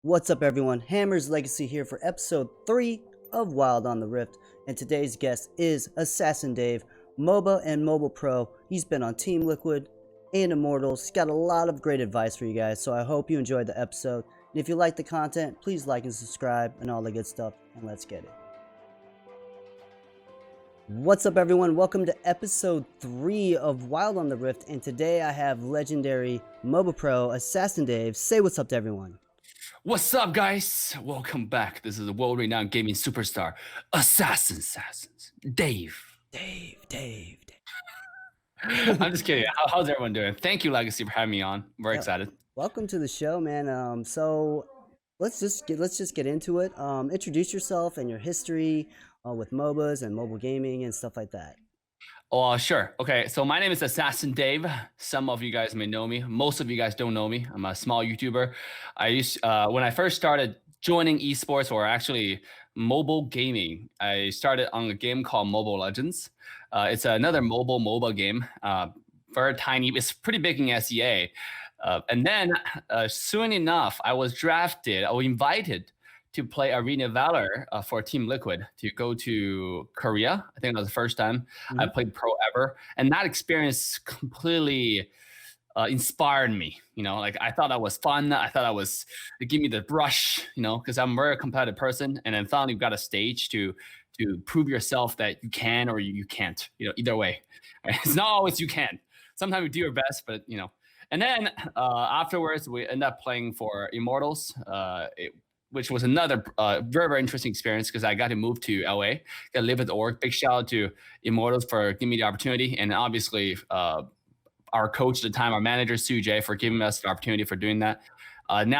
What's up, everyone? Hammer's Legacy here for episode 3 of Wild on the Rift, and today's guest is Assassin Dave, MOBA and Mobile Pro. He's been on Team Liquid and Immortals. He's got a lot of great advice for you guys, so I hope you enjoyed the episode. And if you like the content, please like and subscribe and all the good stuff, and let's get it. What's up, everyone? Welcome to episode 3 of Wild on the Rift, and today I have legendary MOBA Pro Assassin Dave. Say what's up to everyone. What's up, guys? Welcome back. This is the world-renowned gaming superstar, Assassins, Dave. I'm just kidding. How's everyone doing? Thank you, Legacy, for having me on. Very excited. Welcome to the show, man. So let's just get into it. Introduce yourself and your history with MOBAs and mobile gaming and stuff like that. Oh, sure. Okay, so my name is Assassin Dave. Some of you guys may know me. Most of you guys don't know me. I'm a small YouTuber. When I first started joining esports, or actually mobile gaming, I started on a game called Mobile Legends. It's another mobile MOBA game. Very tiny. It's pretty big in SEA. And then soon enough, I was drafted or invited to play Arena Valor for Team Liquid to go to Korea. I think that was the first time I played pro ever. And that experience completely inspired me. Like I thought that was fun. I thought it gave me the rush, because I'm a very competitive person. And then finally got a stage to prove yourself that you can or you can't, either way. Right? It's not always you can. Sometimes you do your best, but And then afterwards, we end up playing for Immortals, which was another very, very interesting experience because I got to move to LA, got to live with the org. Big shout out to Immortals for giving me the opportunity. And obviously, our coach at the time, our manager, Sujay, for giving us the opportunity for doing that. And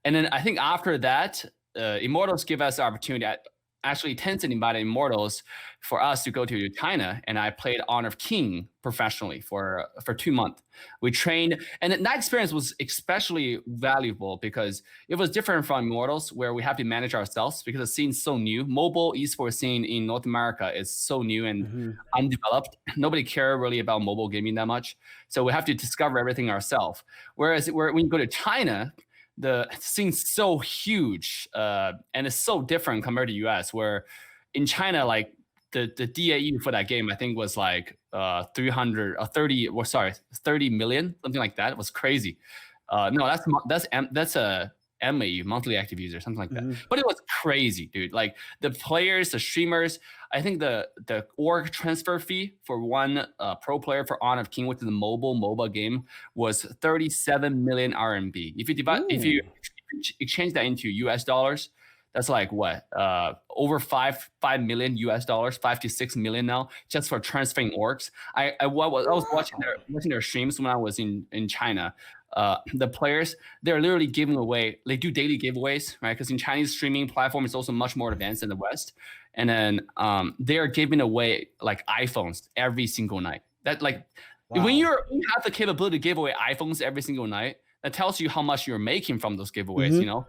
then I think after that, Immortals give us the opportunity. Actually, Tencent invited Immortals for us to go to China, and I played Honor of King professionally for 2 months. We trained, and that experience was especially valuable because it was different from Immortals, where we have to manage ourselves because the scene's so new. Mobile esports scene in North America is so new and undeveloped. Nobody cares really about mobile gaming that much, so we have to discover everything ourselves. Whereas when you go to China, the scene's so huge and it's so different compared to US, where in China, like the DAU for that game, I think was like 30 million, something like that. It was crazy. No, that's a MAU, monthly active user, something like that. But it was crazy, dude. Like the players, the streamers, I think the org transfer fee for one pro player for Honor of King, which is the mobile MOBA game, was 37 million RMB. If you exchange that into US dollars, that's like what? Over 5 million US dollars, 5 to 6 million now, just for transferring orgs. I was watching their streams when I was in China. The players, they're literally giving away, they do daily giveaways, right? Because in Chinese streaming platform, it's also much more advanced than the West. And then they're giving away like iPhones every single night. That like, when you have the capability to give away iPhones every single night, that tells you how much you're making from those giveaways,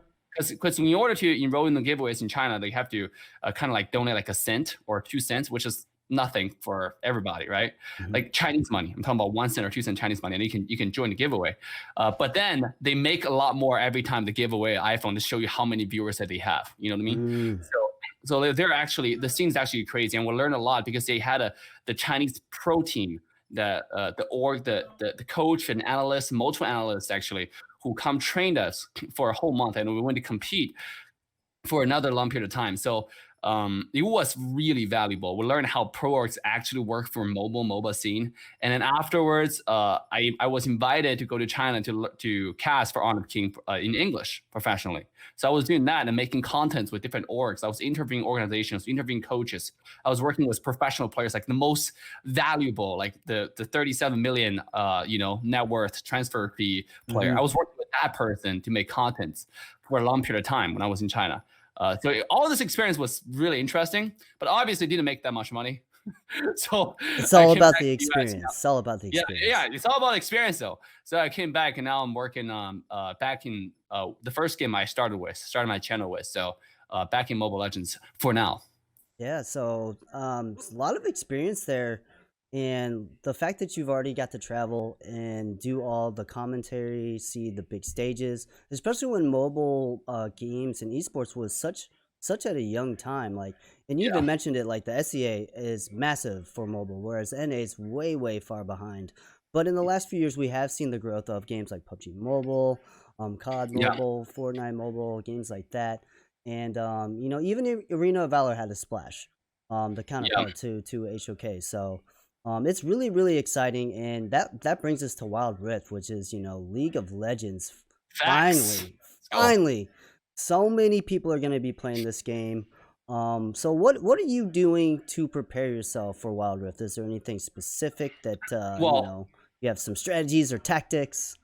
because in order to enroll in the giveaways in China, they have to kind of like donate like a cent or 2 cents, which is nothing for everybody, right? Like Chinese money. I'm talking about 1 cent or 2 cent Chinese money, and you can join the giveaway. But then they make a lot more every time they give away an iPhone to show you how many viewers that they have. You know what I mean? So they're actually, the scene's actually crazy, and we'll learn a lot because they had the Chinese pro team, the org, the coach and analysts, multiple analysts actually, who come trained us for a whole month, and we went to compete for another long period of time. So it was really valuable. We learned how pro orgs actually work for mobile MOBA scene. And then afterwards, I was invited to go to China to cast for Honor of King in English professionally. So I was doing that and making contents with different orgs. I was interviewing organizations, interviewing coaches. I was working with professional players, like the most valuable, like the 37 million, net worth transfer fee player. I was working with that person to make contents for a long period of time when I was in China. So all this experience was really interesting, but obviously didn't make that much money. So it's all about the experience. It's all about the experience. Yeah, it's all about experience though. So I came back, and now I'm working back in the first game I started my channel with. So back in Mobile Legends for now. Yeah, so a lot of experience there. And the fact that you've already got to travel and do all the commentary, see the big stages, especially when mobile games and esports was such at a young time. Like, and you Yeah, even mentioned it, like the SEA is massive for mobile, whereas NA is way far behind. But in the last few years, we have seen the growth of games like PUBG Mobile, COD yeah, Mobile, Fortnite Mobile, games like that. And even Arena of Valor had a splash, the yeah. counterpart to HOK. So it's really exciting, and that brings us to Wild Rift, which is League of Legends. Facts. Finally, Let's go. finally, so many people are going to be playing this game. So what are you doing to prepare yourself for Wild Rift? Is there anything specific that Well, you have some strategies or tactics?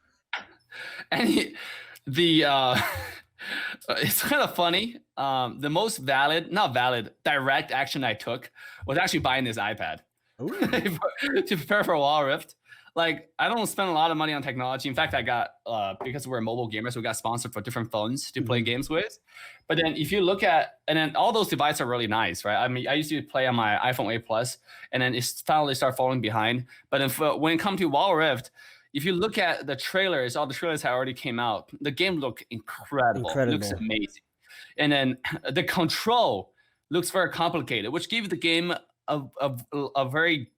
and the it's kind of funny. The most valid, not valid, direct action I took was actually buying this iPad Ooh. to prepare for Wall Rift. Like, I don't spend a lot of money on technology. In fact, I got because we're mobile gamers, we got sponsored for different phones to play Hmm. games with. But then if you look at, and then all those devices are really nice, right? I mean, I used to play on my iPhone 8 Plus, and then it's finally start falling behind. But if, when it comes to Wall Rift, if you look at the trailers, all the trailers that already came out, the game looked incredible. It looks Incredible. amazing. And then the control looks very complicated, which gives the game a very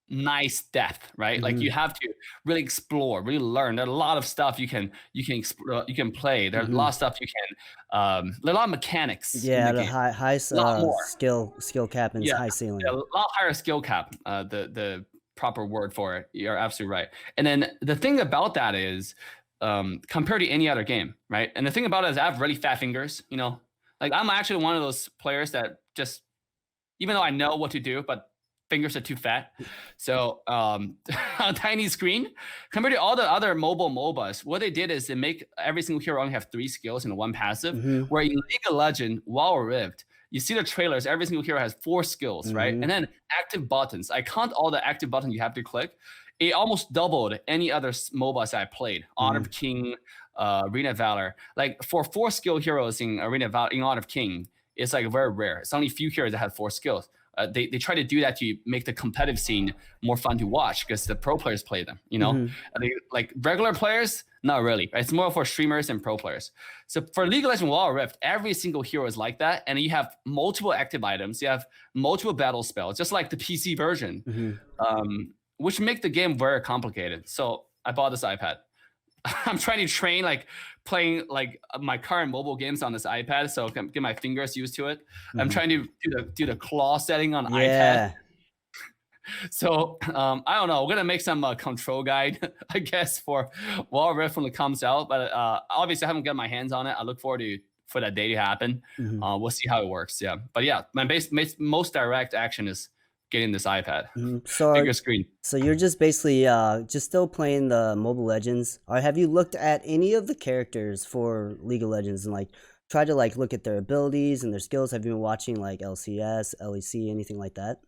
nice depth, right? Like, you Hmm. have to really explore, really learn. There's a lot of stuff you can explore, you can play. There's a lot Hmm. of stuff you can. There's a lot of mechanics in Yeah, the the game. high A lot more. skill cap and Yeah, high yeah, a ceiling. lot higher skill cap. The proper word for it. You're absolutely right. And then the thing about that is, compared to any other game, right? And the thing about it is, I have really fat fingers. Like, I'm actually one of those players that just, even though I know what to do, but fingers are too fat. So on a tiny screen, compared to all the other mobile MOBAs, what they did is they make every single hero only have 3 skills and one passive. Hmm. Where in League of Legends, WoW Rift, you see the trailers, every single hero has 4 skills, right? Hmm. And then active buttons. I count all the active buttons you have to click. It almost doubled any other MOBAs I played. Honor of Hmm. King, Arena of Valor. Like, for 4 skill heroes in Arena of Valor, in Honor of King, it's like very rare. It's only a few heroes that have 4 skills. They try to do that to make the competitive scene more fun to watch because the pro players play them. Hmm. Like regular players, not really. Right? It's more for streamers and pro players. So for League of Legends Wild Rift, every single hero is like that, and you have multiple active items. You have multiple battle spells, just like the PC version, Hmm. which make the game very complicated. So I bought this iPad. I'm trying to train, like, playing like my current mobile games on this iPad, so I can get my fingers used to it. I'm Hmm. trying to do the claw setting on iPad. Yeah. So I don't know. We're gonna make some control guide, I guess, for Wall Rift when it comes out. But obviously, I haven't got my hands on it. I look forward to for that day to happen. Hmm. We'll see how it works. Yeah, but yeah, my most direct action is getting this iPad, Hmm. bigger screen. So you're just basically just still playing the Mobile Legends, or have you looked at any of the characters for League of Legends and like try to like look at their abilities and their skills? Have you been watching like LCS, LEC, anything like that?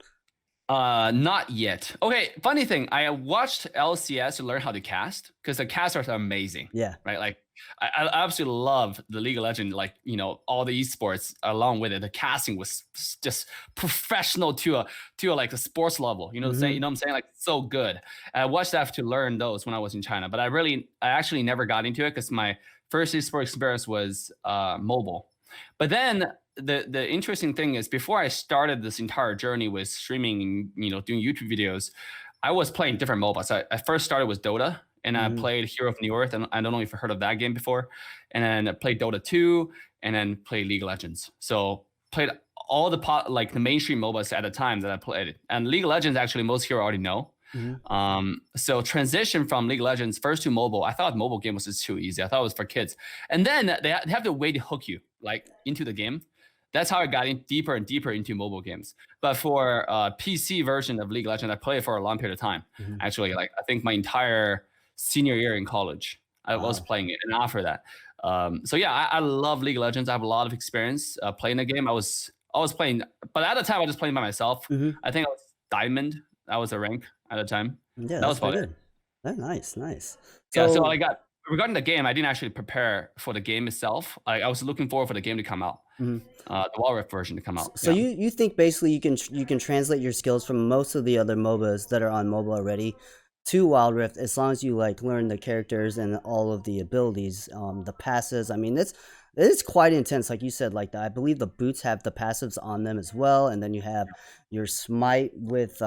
Not yet. Okay, funny thing, I watched LCS to learn how to cast because the casters are amazing, Yeah. right? Like, I absolutely love the League of Legends, like, all the esports along with it. The casting was just professional to like a sports level. You know what I'm saying? You Hmm. know what I'm saying? Like, so good. And I watched that to learn those when I was in China, but I actually never got into it because my first esports experience was mobile. But then the interesting thing is, before I started this entire journey with streaming, doing YouTube videos, I was playing different MOBAs. I first started with Dota, and I Hmm. played Hero of New Earth, and I don't know if you heard of that game before. And then I played Dota 2, and then played League of Legends. So played all like the mainstream MOBAs at the time that I played. And League of Legends, actually, most here already know. Hmm. So transition from League of Legends first to mobile. I thought mobile game was just too easy. I thought it was for kids. And then they have the way to hook you like into the game. That's how I got in deeper and deeper into mobile games. But for PC version of League of Legends, I played it for a long period of time. Hmm. Actually, like, I think my entire senior year in college, I was Wow. playing it. And after that, so yeah, I love League of Legends. I have a lot of experience playing the game. I was playing, but at the time I was just playing by myself. Hmm. I think I was Diamond. That was the rank at the time. Yeah, That that's was pretty about it. good. Oh, nice, nice. Yeah, so So I got regarding the game, I didn't actually prepare for the game itself. I was looking forward for the game to come out, the Wild Rift version to come out. So Yeah, you think basically you can translate your skills from most of the other MOBAs that are on mobile already to Wild Rift as long as you like learn the characters and all of the abilities, the passes. I mean, it's quite intense, like you said. Like I believe the boots have the passives on them as well, and then you have your smite with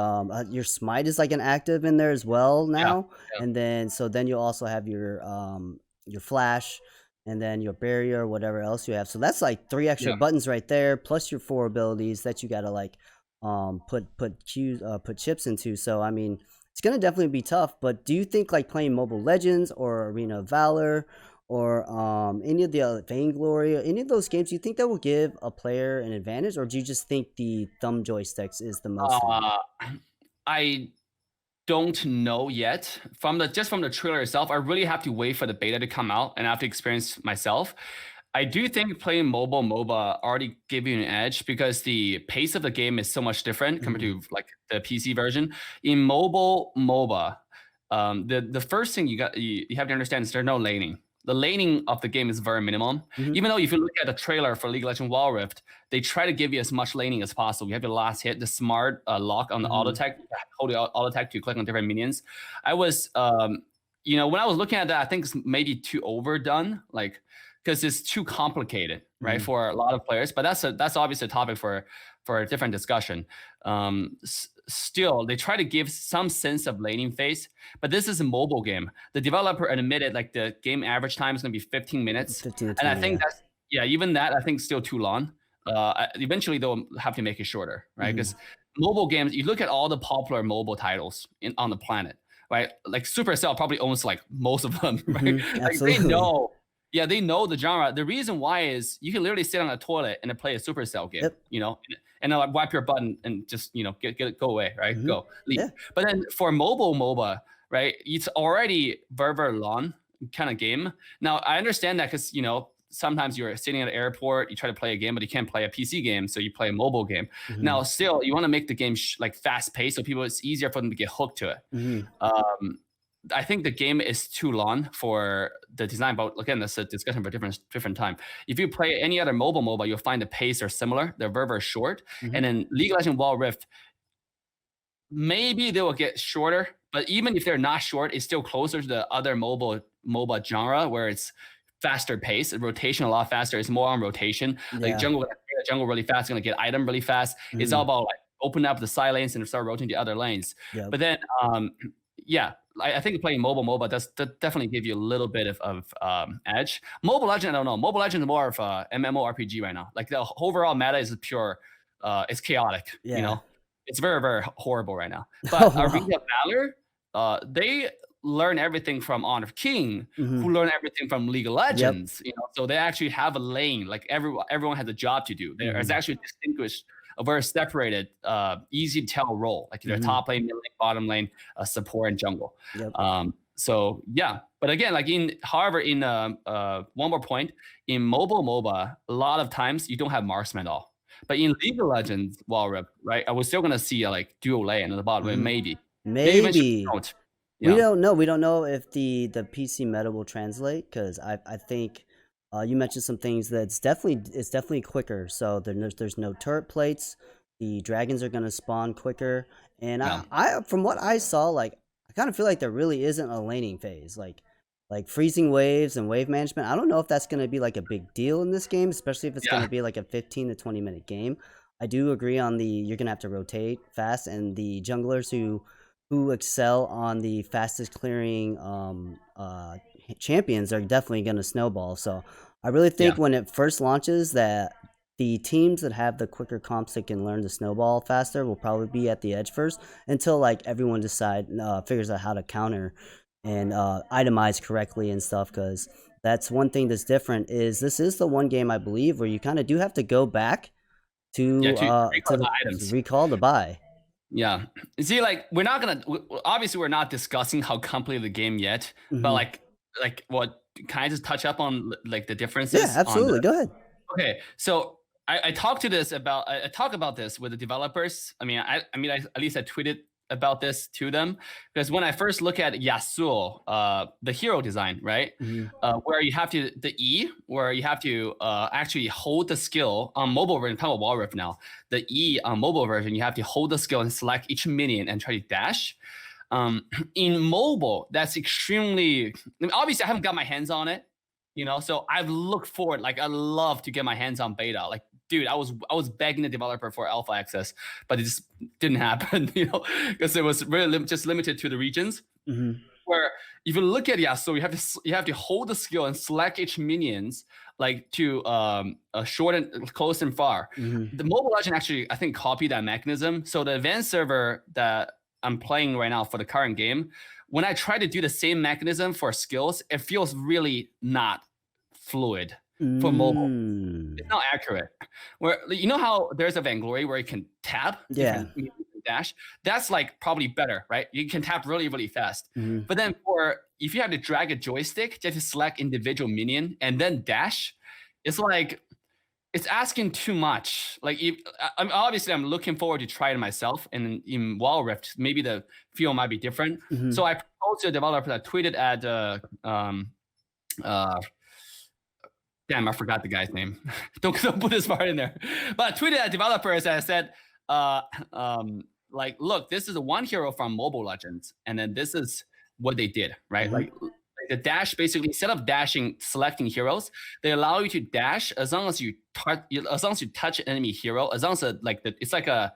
your smite is like an active in there as well yeah, now, yeah, and then so then you also have your flash and then your barrier, whatever else you have. So that's like 3 extra yeah. buttons right there, plus your 4 abilities that you gotta like put chips into. So I mean, it's gonna definitely be tough. But do you think like playing Mobile Legends or Arena of Valor or any of the other Vainglory or any of those games, do you think that will give a player an advantage, or do you just think the thumb joysticks is the most for you? Uh, I don't know yet. From the trailer itself, I really have to wait for the beta to come out and I have to experience myself. I do think playing mobile MOBA already give you an edge because the pace of the game is so much different compared Mhm. to like the PC version. In mobile MOBA, the first thing you have to understand is there's no laning. The laning of the game is very minimum. Mhm. Even though if you look at the trailer for League of Legends Wild Rift, they try to give you as much laning as possible. You have the last hit, the smart lock on the auto Mhm. tech, hold the auto tech to click on different minions. I was, when I was looking at that, I think it's maybe too overdone, like because it's too complicated, right, Mhm. for a lot of players. But that's obviously a topic for a different discussion. Still, they try to give some sense of laning phase, but this is a mobile game. The developer admitted like the game average time is going to be 15 minutes, 15 to and I 20, think yeah. that's yeah, even that I think is still too long. Eventually they'll have to make it shorter, right? Mhm. Because mobile games, you look at all the popular mobile titles on the planet, right? Like Supercell probably owns like most of them, right? Mhm. Like they Absolutely. know, yeah, they know the genre. The reason why is you can literally sit on a toilet and play a Supercell game, Yep. and then like wipe your button and just get it, go away, right? Mhm. Go leave. Yeah. But then for mobile MOBA, right? It's already very long kind of game. Now I understand that because sometimes you're sitting at an airport, you try to play a game, but you can't play a PC game, so you play a mobile game. Now, Mhm. still, you want to make the game like fast paced, so people it's easier for them to get hooked to it. Mhm. Um, I think the game is too long for the design, but again, that's a discussion for different time. If you play any other mobile, you'll find the pace are similar. They're very short, and Mhm. then League of Legends Wild Rift, maybe they will get shorter, but even if they're not short, it's still closer to the other MOBA genre where it's faster pace, rotation a lot faster. It's more on rotation. Like Yeah. jungle really fast, gonna get item really fast. It's all Mhm. about like open up the side lanes and start rotating the other lanes. Yep. But then, yeah, I think playing MOBA does definitely give you a little bit of edge. Mobile Legend, I don't know. Mobile Legend is more of a MMORPG right now. Like the overall meta is pure, it's chaotic. Yeah. It's very horrible right now. Oh, But wow. Arena of Valor, they learn everything from Honor of King, who Mhm. learn everything from League of Yep. Legends. So they actually have a lane. Like everyone has a job to do. There is Mhm. actually distinguished, a very separated, easy to tell role. Like their Mhm. top lane, mid lane, bottom lane, support, and jungle. Yep. So yeah, but again, like however, in one more point, in mobile MOBA, a lot of times you don't have marksman at all. But in League of Legends, Wild Rift, right, I was still gonna see a like dual lane at the bottom lane, Mhm. maybe. Maybe eventually Maybe. don't. We Yeah, don't know. We don't know if the PC meta will translate because I think you mentioned some things that's definitely quicker. So there's no turret plates. The dragons are gonna spawn quicker, and yeah, I from what I saw, like I kind of feel like there really isn't a laning phase. Like freezing waves and wave management. I don't know if that's gonna be like a big deal in this game, especially if it's yeah, gonna be like a 15 to 20 minute game. I do agree on the you're gonna have to rotate fast, and the junglers who excel on the fastest clearing champions are definitely going to snowball. So I really yeah, think when it first launches that the teams that have the quicker comps that can learn to snowball faster will probably be at the edge first until like everyone figures out how to counter and itemize correctly and stuff, because that's one thing that's different is this is the one game I believe where you kind of do have to go back yeah. to To recall the to items. recall the buy. Yeah. See, like we're not gonna obviously we're not discussing how complete the game yet, but Hmm. like what can I just touch up on like the Yeah, differences on absolutely, the go ahead. okay. So I talk about this with the developers. I mean, at least I tweeted about this to them, because when I first look at Yasuo, the hero design, right, where you have to where you have to actually hold the skill on mobile version. Talking about Wall Rift now, the E on mobile version, you have to hold the skill and select each minion and try to dash. In mobile, that's extremely. I mean, obviously, I haven't got my hands on it, so I've looked forward. Like, I love to get my hands on beta. Like, dude, I was begging the developer for alpha access, but it just didn't happen, because it was really just limited to the regions. Where if you look at Yasuo, you have to hold the skill and select each minions, like, to short and close and far. The Mobile Legend actually, I think, copied that mechanism. So the advanced server that I'm playing right now for the current game, when I try to do the same mechanism for skills, it feels really not fluid for mobile. It's not accurate. Where, how there's a Vainglory where you can tap, dash. That's like probably better, right? You can tap really, really fast. But then if you have to drag a joystick just to select individual minion and then dash, it's like, it's asking too much. Like, I'm looking forward to try it myself, and in Wild Rift, maybe the feel might be different. So I proposed to a developer that tweeted at damn, I forgot the guy's name. Don't put this part in there. But I tweeted at developers and I said, like, look, this is one hero from Mobile Legends, and then this is what they did, right? Like the dash, basically, instead of dashing, selecting heroes, they allow you to dash as long as you touch an enemy hero, as long as it's like a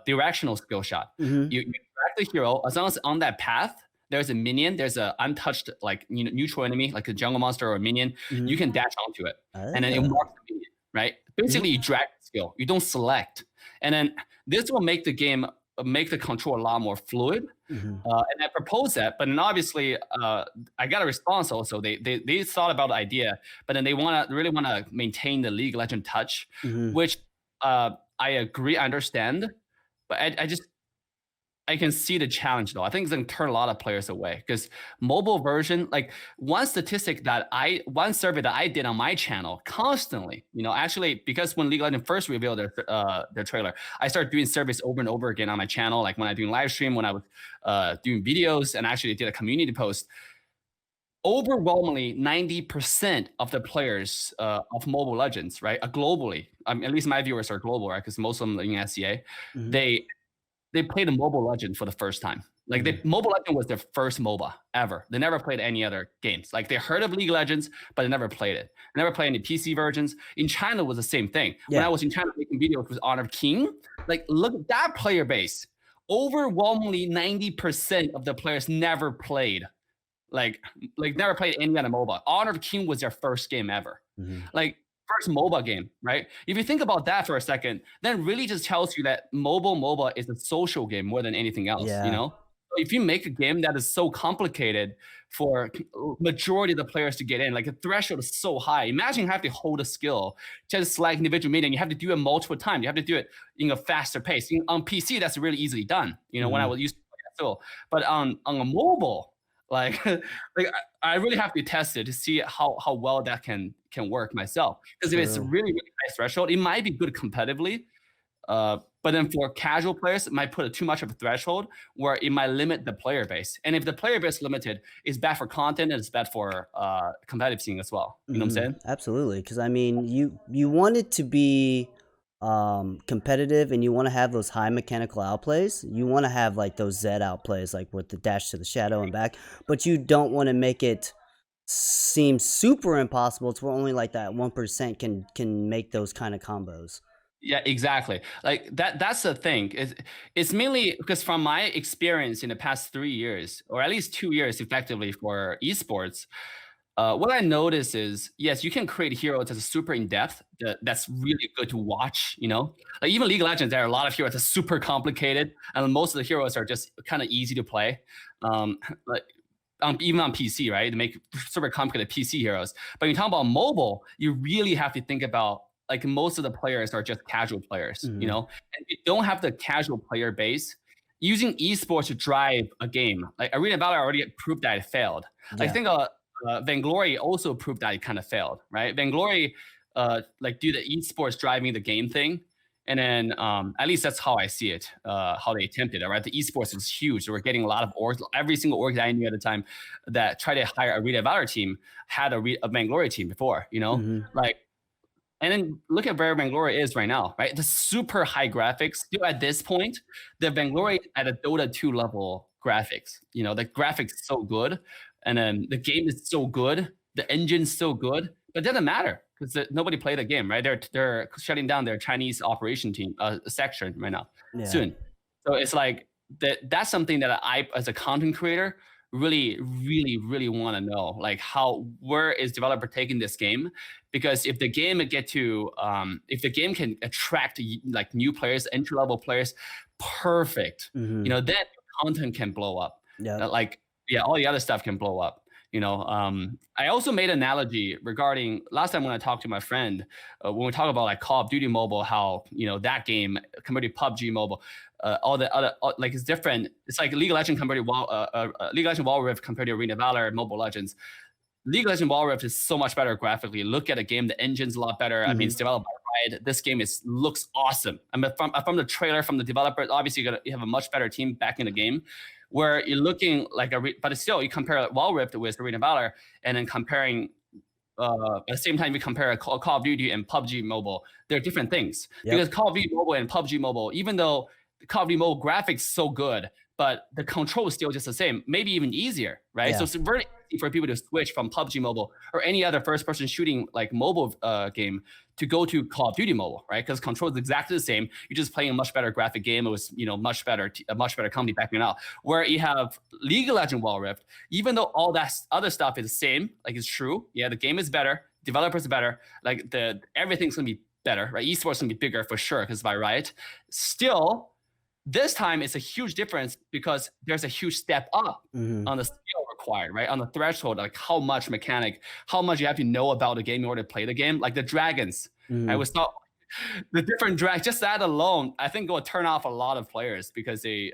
directional skill shot. You track the hero, as long as on that path there's a minion, there's a untouched, like, neutral enemy, like a jungle monster or a minion, you can dash onto it, and then it marks the minion, right? Basically, you drag the skill, you don't select, and then this will make the game, make the control a lot more fluid. And I proposed that, but then obviously I got a response also. They thought about the idea, but then they really want to maintain the League of Legends touch, which I agree, I understand, but I can see the challenge though. I think it's going to turn a lot of players away, because mobile version, like, one survey that I did on my channel constantly, actually, because when League of Legends first revealed their trailer, I started doing surveys over and over again on my channel, like when I do live stream, when I was doing videos, and actually did a community post. Overwhelmingly, 90% of the players of Mobile Legends, right, globally, at least my viewers are global, right, because most of them are in SCA, they played a Mobile Legend for the first time. Like, Mobile Legend was their first MOBA ever. They never played any other games. Like, they heard of League of Legends, but they never played it. They never played any PC versions. In China, it was the same thing. When I was in China making videos with Honor of King, like, look at that player base. Overwhelmingly, 90% of the players never played. Like never played any other MOBA. Honor of King was their first game ever. Like, first MOBA game, right? If you think about that for a second, then really just tells you that mobile MOBA is a social game more than anything else, If you make a game that is so complicated for majority of the players to get in, like, the threshold is so high. Imagine you have to hold a skill, just select individual minion. You have to do it multiple times. You have to do it in a faster pace. On PC, that's really easily done, when I was used to play that. But on a mobile, like I really have to test it to see how well that can work myself. Because if it's really, really high threshold, it might be good competitively, but then for casual players, it might put too much of a threshold where it might limit the player base. And if the player base is limited, it's bad for content and it's bad for competitive scene as well. You know what I'm saying? Absolutely, because I mean, you want it to be competitive, and you want to have those high mechanical outplays. You want to have like those Z outplays, like with the dash to the shadow and back, but you don't want to make it seem super impossible to where only like that 1% can make those kind of combos. Yeah, exactly. Like that's the thing. It's mainly because from my experience in the past 3 years, or at least 2 years effectively for esports, what I notice is, yes, you can create heroes that's super in depth. That's really good to watch. Like, even League of Legends, there are a lot of heroes that's super complicated, and most of the heroes are just kind of easy to play. Like, even on PC, right? To make super complicated PC heroes. But when you talk about mobile, you really have to think about, like, most of the players are just casual players, and you don't have the casual player base. Using esports to drive a game, like Arena Valor already proved that it failed. I think Vainglory also proved that it kind of failed, right? Vainglory, like, do the esports driving the game thing, And then at least that's how I see it, how they attempted it, right? The esports is huge. They were getting a lot of orgs. Every single org that I knew at the time that tried to hire a Rita Valor team had a Vainglory team before, Hmm. like, and then look at where Vainglory is right now, right? The super high graphics. Still at this point, the Vainglory at a Dota 2 level graphics. The graphics so good, and then the game is so good, the engine's so good, but it doesn't matter because nobody played the game, right? They're shutting down their Chinese operation team section right now Yeah. soon. So it's like that's something that I, as a content creator, really, really, really want to know, like where is developer taking this game? Because if the game if the game can attract like new players, entry level players, perfect. Hmm. Then content can blow up. Yep. Like, yeah, all the other stuff can blow up. I also made an analogy regarding last time when I talked to my friend, when we talk about like Call of Duty Mobile, how that game compared to PUBG Mobile, all the other like it's different. It's like League of Legends compared to League of Legends Wild Rift compared to Arena Valor, Mobile Legends. League of Legends Wild Rift is so much better graphically. Look at the game; the engine's a lot better. I mean, Hmm. it's developed by Riot. This game looks awesome. I mean, from the trailer, from the developers, obviously you have a much better team back in the game, where you're looking like but still you compare Wild Rift with Arena Valor, and then comparing. At the same time, we compare Call of Duty and PUBG Mobile. They're different things Yep. because Call of Duty Mobile and PUBG Mobile, even though the Call of Duty Mobile graphics so good, but the control is still just the same, maybe even easier, right? So Yeah. it's very easy for people to switch from PUBG Mobile or any other first-person shooting like mobile game to go to Call of Duty Mobile, right? Because control is exactly the same. You're just playing a much better graphic game. It was a much better company backing it out. Where you have League of Legends Wild Rift, even though all that other stuff is the same, like it's true. Yeah, the game is better, developers are better, like everything's gonna be better, right? Esports gonna be bigger for sure because by Riot. Still, this time it's a huge difference because there's a huge step up Hmm. on the skill required, right? On the threshold, like how much how much you have to know about the game in order to play the game. Like the dragons, I Hmm. was not the different drag. Just that alone, I think will turn off a lot of players because they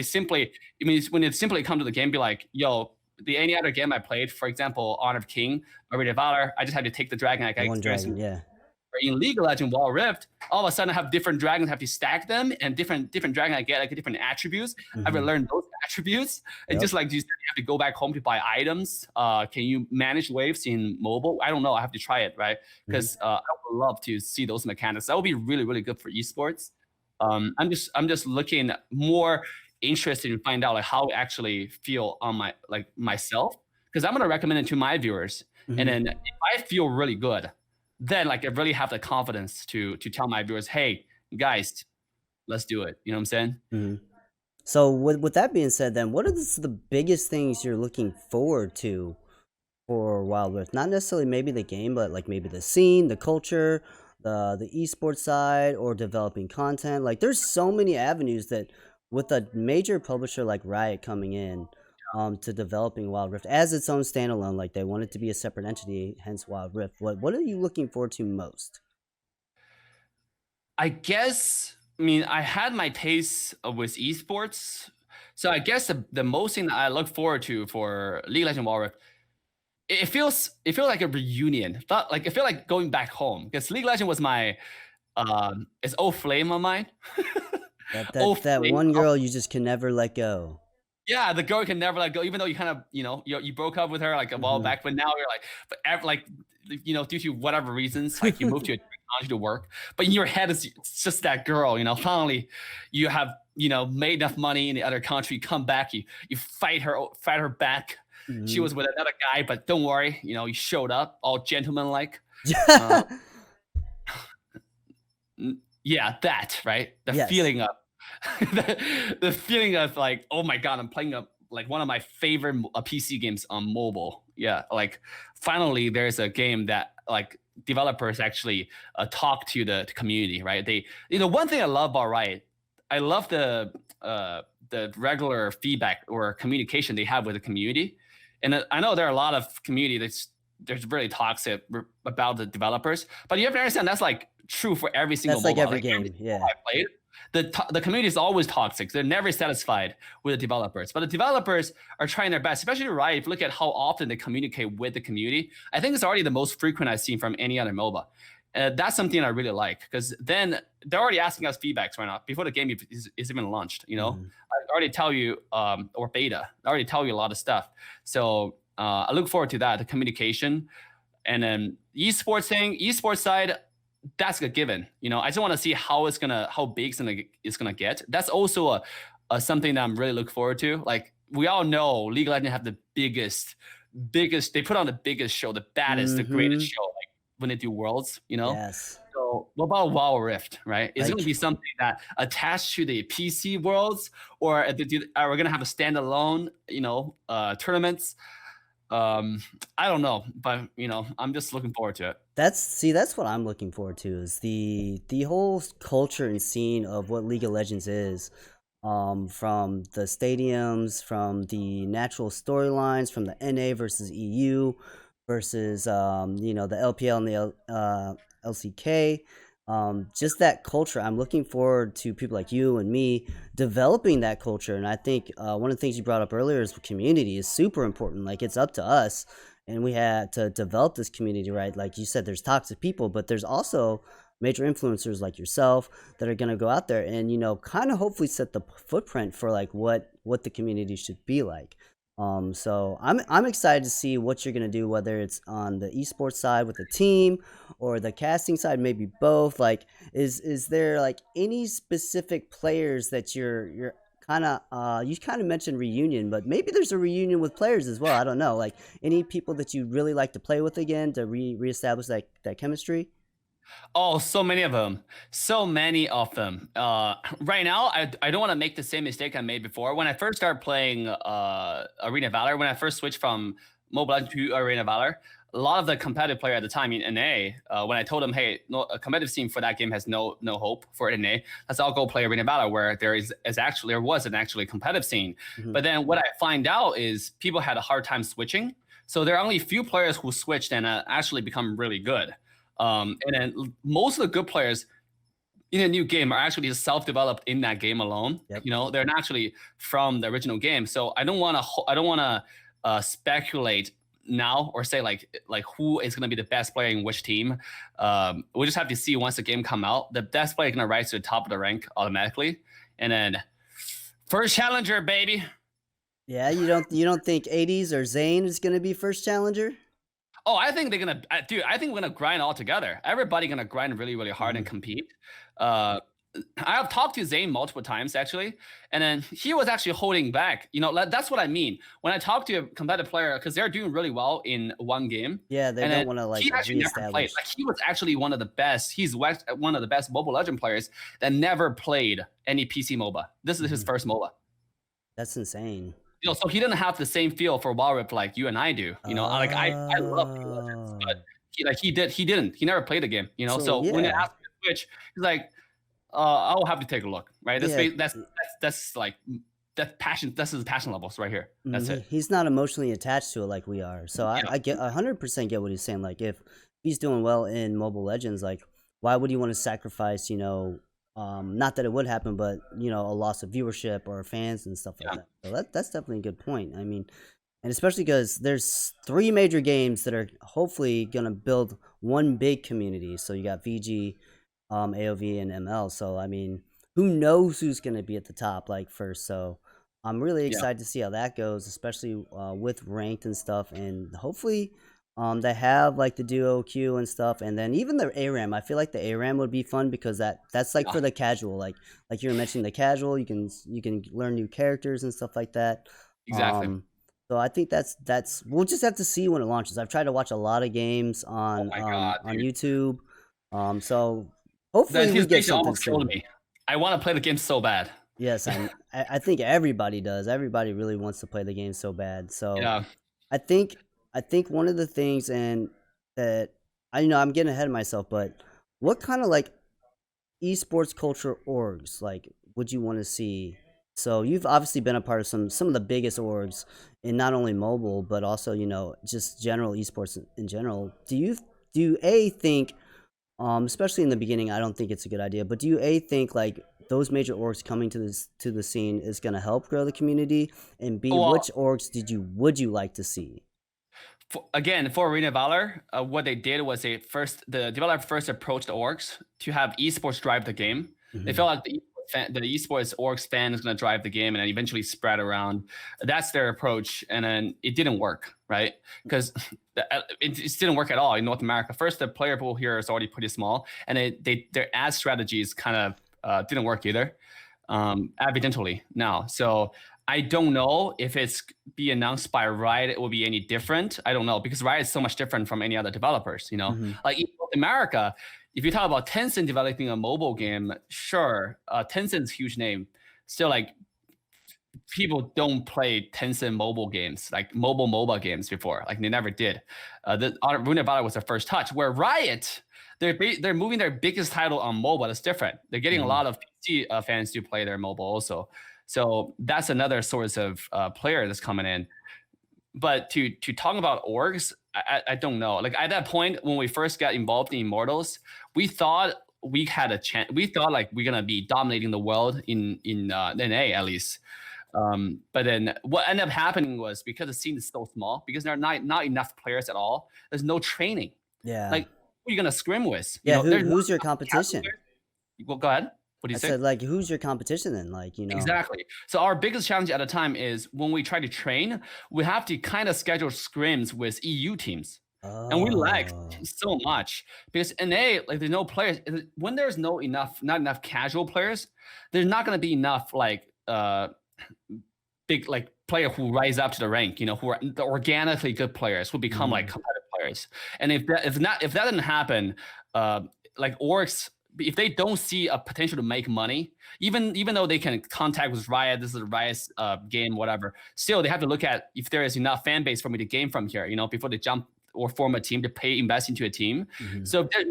simply, I mean, when it simply come to the game, be like, yo. Any other game I played, for example, Honor of King, Arena Valor, I just had to take the dragon. Like I One experienced dragon. Yeah. in League of Legends Wild Rift, all of a sudden I have different dragons, I have to stack them, and different dragons I get like different attributes. I have to Hmm. learn those attributes, and Yep. just like you said, you have to go back home to buy items. Can you manage waves in mobile? I don't know. I have to try it, right? Hmm. Because I would love to see those mechanics. That would be really, really good for esports. I'm just looking more interested in find out like how I actually feel on myself because I'm gonna recommend it to my viewers, and Hmm. then if I feel really good, then like I really have the confidence to tell my viewers, hey guys, let's do it. You know what I'm saying? Hmm. So with that being said, then what are the biggest things you're looking forward to for Wild Rift? Not necessarily maybe the game, but like maybe the scene, the culture, the esports side, or developing content. Like there's so many avenues that with a major publisher like Riot coming in to developing Wild Rift as its own standalone, like they want it to be a separate entity, hence Wild Rift. What are you looking forward to most? I guess. I mean, I had my taste with esports, so I guess the most thing that I look forward to for League of Legends Wild Rift, it feels like a reunion. But like I feel like going back home because League of Legends was my it's old flame of mine. That Old that that flame. one girl you just can never let go. Yeah, the girl can never let go, even though you kind of, you broke up with her like a while Hmm. back, but now you're like, like, due to whatever reasons, like you moved to a different country to work, but in your head it's just that girl, finally you have, made enough money in the other country, come back, you fight her back. She Hmm. was with another guy, but don't worry, you showed up all gentleman-like. Uh, yeah, that, right? The Yes. feeling of the feeling of like, oh my god, I'm playing like one of my favorite PC games on mobile. Yeah, like finally there's a game that like developers actually talk to the community, right? They, one thing I love about Riot, I love the regular feedback or communication they have with the community, and I know there are a lot of community that's there's really toxic about the developers, but you have to understand that's like true for every single That's like mobile. every Like every game. single mobile Yeah. I played, the community is always toxic. They're never satisfied with the developers, but the developers are trying their best. Especially Riot, if you look at how often they communicate with the community, I think it's already the most frequent I've seen from any other MOBA. That's something I really like because then they're already asking us feedbacks right now before the game is even launched. I already tell you, or beta, I already tell you a lot of stuff. So I look forward to that, the communication. And then esports side, that's a given. I just want to see how big it's gonna get. That's also a something that I'm really looking forward to. Like we all know, League of Legends have the biggest. They put on the biggest show, the baddest, the greatest show. Like when they do Worlds. Yes. So what about WoW Rift, right? Is it Like, going to be something that attached to the PC worlds, or are we going to have a standalone, tournaments? I don't know, but I'm just looking forward to it. that's what I'm looking forward to, is the whole culture and scene of what League of Legends is. From the stadiums, from the natural storylines, from the NA versus EU versus the LPL and the LCK. Just that culture. I'm looking forward to people like you and me developing that culture. And I think one of the things you brought up earlier is community is super important. Like, it's up to us, and we had to develop this community, right? Like you said, there's toxic people, but there's also major influencers like yourself that are going to go out there and kind of hopefully set the footprint for like what the community should be like. So I'm excited to see what you're going to do, whether it's on the esports side with the team or the casting side, maybe both. Like, is there like any specific players that you're kind of you kind of mentioned reunion, but maybe there's a reunion with players as well? I don't know, like any people that you really like to play with again to reestablish that chemistry. Oh, so many of them. So many of them. Right now, I don't want to make the same mistake I made before. When I first started playing Arena Valor, when I first switched from Mobile Legends to Arena Valor, a lot of the competitive player at the time in NA, when I told them, hey, no, a competitive scene for that game has no hope for NA, let's all go play Arena Valor, where there was an actually competitive scene. But then what I find out is people had a hard time switching. So there are only a few players who switched and actually become really good. And then most of the good players in a new game are actually self-developed in that game alone. Yep. They're not actually from the original game. So I don't want to speculate now or say like who is going to be the best player in which team. We'll just have to see once the game come out. The best player is going to rise to the top of the rank automatically, and then first challenger, baby. Yeah, you don't think 80s or Zane is going to be first challenger? Oh, I think they're gonna, dude. I think we're gonna grind all together. Everybody gonna grind really, really hard and compete. I have talked to Zane multiple times actually, and then he was actually holding back. That's what I mean when I talk to a competitive player, because they're doing really well in one game. Yeah, they don't want to like he actually never played. Like, he was actually one of the best. He's one of the best Mobile Legend players that never played any PC MOBA. This is his first MOBA. That's insane. So he didn't have the same feel for WoW Rift like you and I do. Like I love League of Legends, but he didn't. He never played the game. So when you ask him to switch, he's like, I'll have to take a look. Right? That's like that passion. That's his passion levels right here. That's it. He's not emotionally attached to it like we are. So I get 100% get what he's saying. Like, if he's doing well in Mobile Legends, like, why would he want to sacrifice? Not that it would happen, but a loss of viewership or fans and stuff like that. So that's definitely a good point. I mean, and especially because there's 3 major games that are hopefully gonna build one big community. So you got VG, AOV, and ML. So I mean, who knows who's gonna be at the top like first? So I'm really excited to see how that goes, especially with ranked and stuff, and hopefully. They have like the duo queue and stuff, and then even the ARAM. I feel like the ARAM would be fun because that's like for the casual, like you were mentioning the casual. You can learn new characters and stuff like that. Exactly. So I think that's we'll just have to see when it launches. I've tried to watch a lot of games on on YouTube. So hopefully we get something soon. I want to play the game so bad. Yes, I think everybody does. Everybody really wants to play the game so bad. So yeah. I think one of the things, and that I'm getting ahead of myself, but what kind of like esports culture orgs like would you want to see? So you've obviously been a part of some of the biggest orgs in not only mobile but also just general esports in general. Do you think, especially in the beginning, I don't think it's a good idea, but do you think like those major orgs coming to the scene is going to help grow the community? And B, which orgs would you like to see? again, for Arena Valor, what they did was the developer first approached the orgs to have esports drive the game. They Hmm. felt like the esports orgs fan is going to drive the game, and then eventually spread around. That's their approach, and then it didn't work, right? Because it didn't work at all in North America. First, the player pool here is already pretty small, and their ad strategies kind of didn't work either, evidently now. So I don't know if it's be announced by Riot, it will be any different. I don't know, because Riot is so much different from any other developers, you know? Hmm. Like in North America, if you talk about Tencent developing a mobile game, sure, Tencent's huge name. Still, like, people don't play Tencent mobile games, like mobile games before. Like, they never did. The Rune Valor was their first touch. Where Riot, they're moving their biggest title on mobile. It's different. They're getting a Hmm. lot of PC fans to play their mobile also. So that's another source of player that's coming in. But to talk about orgs, I don't know. Like at that point, when we first got involved in Immortals, we thought we had a chance. We thought like we're gonna be dominating the world in NA at least. But then what ended up happening was, because the scene is so small, because there are not enough players at all. There's no training. Yeah. Like, who are you gonna scrim with? You Yeah. know, there's not Who's your enough casual competition? players. Well, go ahead. What do you I say? said, like, who's your competition then? Exactly. So our biggest challenge at the time is when we try to train, we have to kind of schedule scrims with EU teams. And we lag Oh. so much because NA, like, there's no players. When there's not enough casual players, there's not going to be enough like big like player who rise up to the rank, you know, who are the organically good players who become like Mhm. competitive players. And if that doesn't happen, like orcs, if they don't see a potential to make money, even though they can contact with Riot, this is a Riot's game, whatever, still they have to look at if there is enough fan base for me to game from here, you know, before they jump or form a team to invest into a team. Mhm. So if there's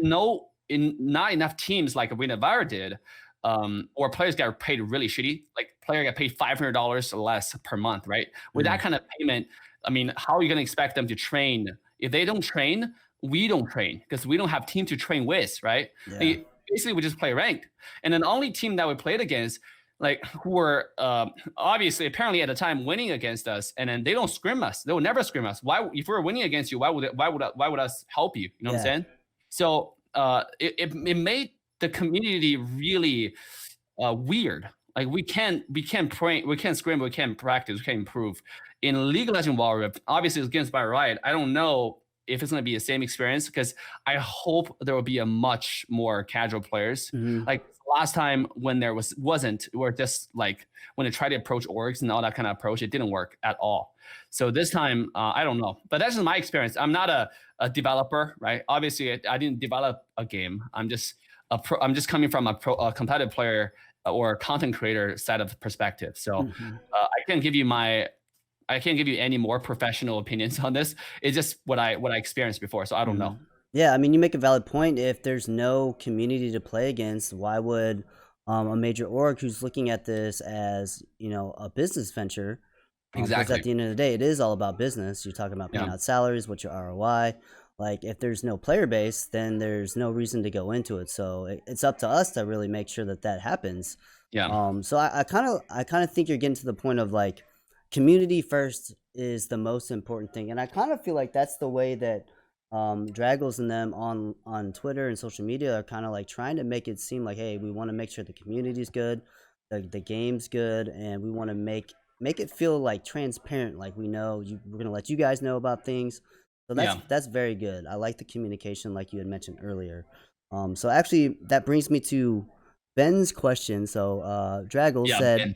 not enough teams like Arena Valor did, or players got paid really shitty. Like player got paid $500 less per month, right? With that Mhm. kind of payment, I mean, how are you going to expect them to train? If they don't train, we don't train because we don't have team to train with, right? Yeah. Basically, we just play ranked, and then the only team that we played against, like, who were obviously apparently at the time winning against us, and then they don't scrim us. They will never scrim us. Why? If we're winning against you, why would us help you? You know what I'm Yeah. saying? So it made the community really weird. Like we can't pray, we can't scrim, we can't practice, we can't improve. In League of Legends Wild Rift, obviously it's against by Riot. I don't know if it's going to be the same experience because I hope there will be a much more casual players. Mhm. Like last time when there wasn't, or just like when they tried to approach orgs and all that kind of approach, it didn't work at all. So this time, I don't know, but that's just my experience. I'm not a developer, right? Obviously, I didn't develop a game. I'm just coming from a competitive player or content creator side of perspective. So Mhm. I can't give you any more professional opinions on this. It's just what I experienced before. So I don't know. Mhm. Yeah, I mean, you make a valid point. If there's no community to play against, why would a major org who's looking at this as, a business venture? Because at Exactly. the end of the day, it is all about business. You're talking about paying Yeah. out salaries, what's your ROI. Like, if there's no player base, then there's no reason to go into it. So it's up to us to really make sure that that happens. Yeah. So I kind of think you're getting to the point of like community first is the most important thing, and I kind of feel like that's the way that Draggles and them on Twitter and social media are kind of like trying to make it seem like, hey, we want to make sure the community's good, the game's good, and we want to make it feel like transparent, like we're gonna let you guys know about things. So that's Yeah. that's very good. I like the communication, like you had mentioned earlier. So actually, that brings me to Ben's question. So Draggle Yeah. said,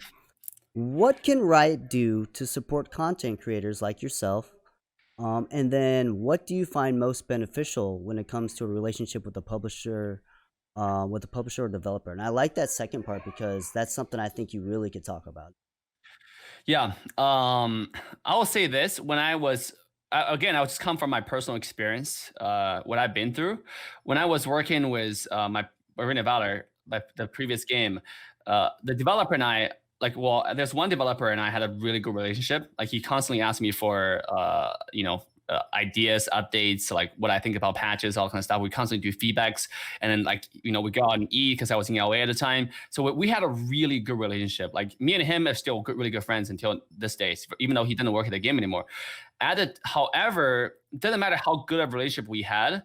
"What can Riot do to support content creators like yourself? And then, what do you find most beneficial when it comes to a relationship with with a publisher or developer?" And I like that second part because that's something I think you really could talk about. Yeah. I will say this: when I was again, I'll just come from my personal experience, what I've been through. When I was working with my Arena Valor, the previous game, the developer and I, like, well, there's one developer and I had a really good relationship. Like he constantly asked me for, ideas, updates, like what I think about patches, all kind of stuff. We constantly do feedbacks, and then like we go out and eat because I was in LA at the time. So we had a really good relationship. Like me and him are still really good friends until this day, even though he didn't work at the game anymore. However, it doesn't matter how good of a relationship we had,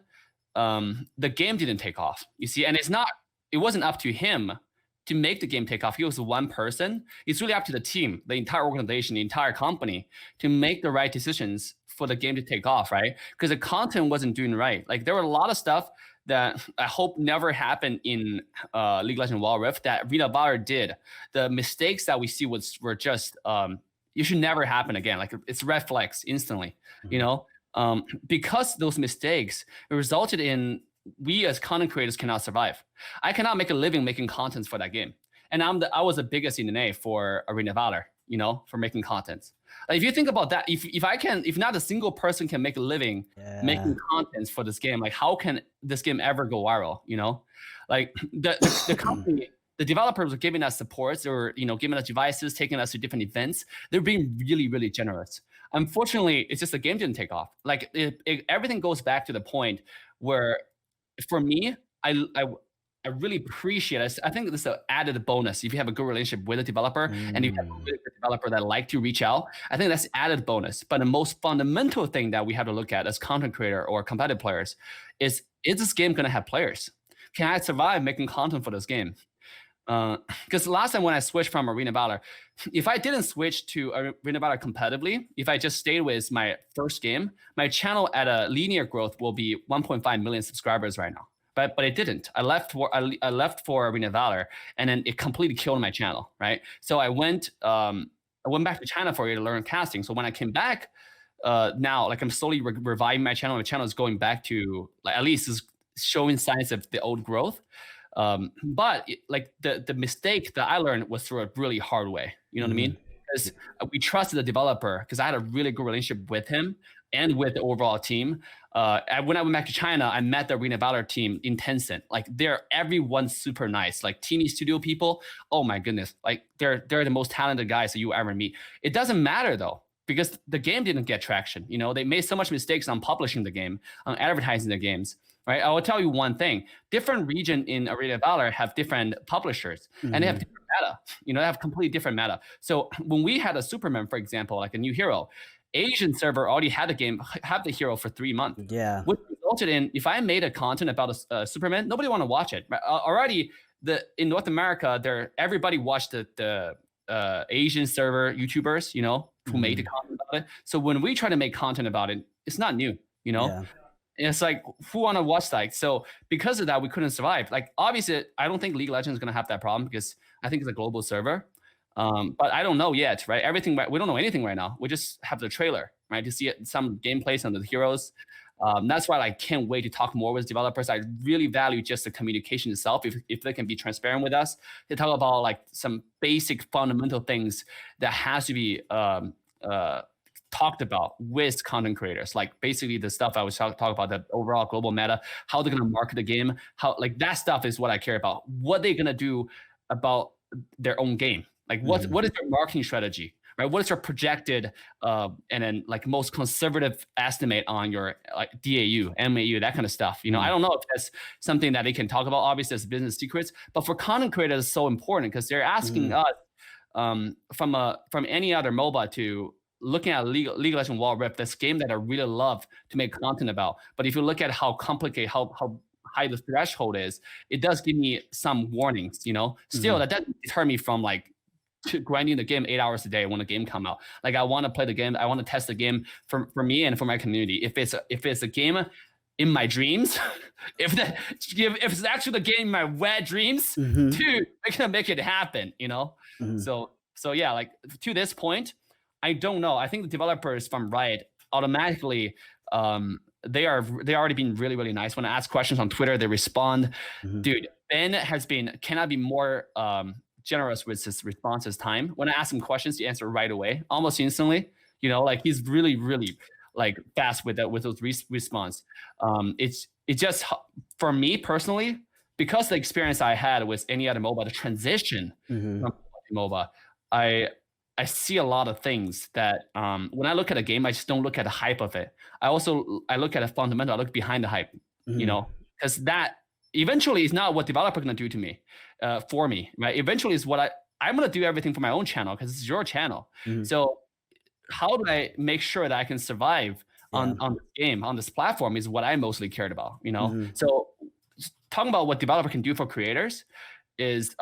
the game didn't take off. You see, and it wasn't up to him to make the game take off. He was one person. It's really up to the team, the entire organization, the entire company to make the right decisions for the game to take off, right? Because the content wasn't doing right. Like there were a lot of stuff that I hope never happened in League of Legends Wild Rift that Lavaliere did. The mistakes that we see were just, it should never happen again. Like it's red flags instantly, because those mistakes resulted in we as content creators cannot survive. I cannot make a living making content for that game. And I was the biggest in NA for Arena Valor, for making content. Like if you think about that, if not a single person can make a living making content for this game, like how can this game ever go viral? Like the company, the developers are giving us supports or giving us devices, taking us to different events. They're being really, really generous. Unfortunately, it's just the game didn't take off. Like everything goes back to the point where, for me, I really appreciate it. I think this is an added bonus. If you have a good relationship with a developer and you have a really good developer that like to reach out, I think that's added bonus. But the most fundamental thing that we have to look at as content creator or competitive players is this game going to have players? Can I survive making content for this game? Because last time when I switched from Arena Valor, if I didn't switch to Arena Valor competitively, if I just stayed with my first game, my channel at a linear growth will be 1.5 million subscribers right now. But it didn't. I left for Arena Valor, and then it completely killed my channel, right? So I went back to China for a year to learn casting. So when I came back, now like I'm slowly reviving my channel. My channel is going back to like at least is showing signs of the old growth. But the mistake that I learned was through a really hard way. You know what I mean? Because we trusted the developer because I had a really good relationship with him and with the overall team. When I went back to China, I met the Arena Valor team in Tencent. Like everyone's super nice. Like Teeny Studio people, oh my goodness, like they're the most talented guys that you ever meet. It doesn't matter though, because the game didn't get traction. They made so much mistakes on publishing the game, on advertising the games. Right, I will tell you one thing: different region in Arena Valor have different publishers, and they have different meta. They have completely different meta. So when we had a Superman, for example, like a new hero, Asian server already had the hero for 3 months. Yeah, which resulted in if I made a content about a Superman, nobody want to watch it. Already, in North America, everybody watched the Asian server YouTubers, who made the content about it. So when we try to make content about it, it's not new, Yeah. And it's like, who want to watch that? So because of that, we couldn't survive. Like, obviously, I don't think League of Legends is going to have that problem because I think it's a global server. But I don't know yet, right? We don't know anything right now. We just have the trailer, right? To see some gameplay, some of the heroes. That's why I can't wait to talk more with developers. I really value just the communication itself. If they can be transparent with us, to talk about like some basic fundamental things that has to be talked about with content creators, like basically the stuff I was talking about, the overall global meta, how they're going to market the game, how like that stuff is what I care about. What they're going to do about their own game, like what is their marketing strategy, right? What is your projected and then like most conservative estimate on your like DAU, MAU, that kind of stuff. I don't know if that's something that they can talk about. Obviously, as business secrets, but for content creators, it's so important because they're asking us from any other MOBA to looking at League of Legends Wild Rift, this game that I really love to make content about. But if you look at how complicated, how high the threshold is, it does give me some warnings, Still, that doesn't deter me from like grinding the game 8 hours a day when the game come out. Like I want to play the game, I want to test the game for me and for my community. If it's a game in my dreams, if it's actually the game in my wet dreams, dude, I can make it happen, So yeah, like to this point, I don't know. I think the developers from Riot automatically, they already been really, really nice. When I ask questions on Twitter, they respond. Dude, Ben cannot be more generous with his responses time. When I ask him questions, he answers right away, almost instantly. Like he's really, really like fast with those response. It's just for me personally, because the experience I had with any other MOBA, the transition from MOBA, I see a lot of things that when I look at a game, I just don't look at the hype of it. I look at a fundamental. I look behind the hype, Hmm. because that eventually is not what developer going to do to me, for me, right? Eventually is what I'm going to do everything for my own channel because it's your channel. Hmm. So how do I make sure that I can survive Yeah. on this game, on this platform is what I mostly cared about. Hmm. So talking about what developer can do for creators is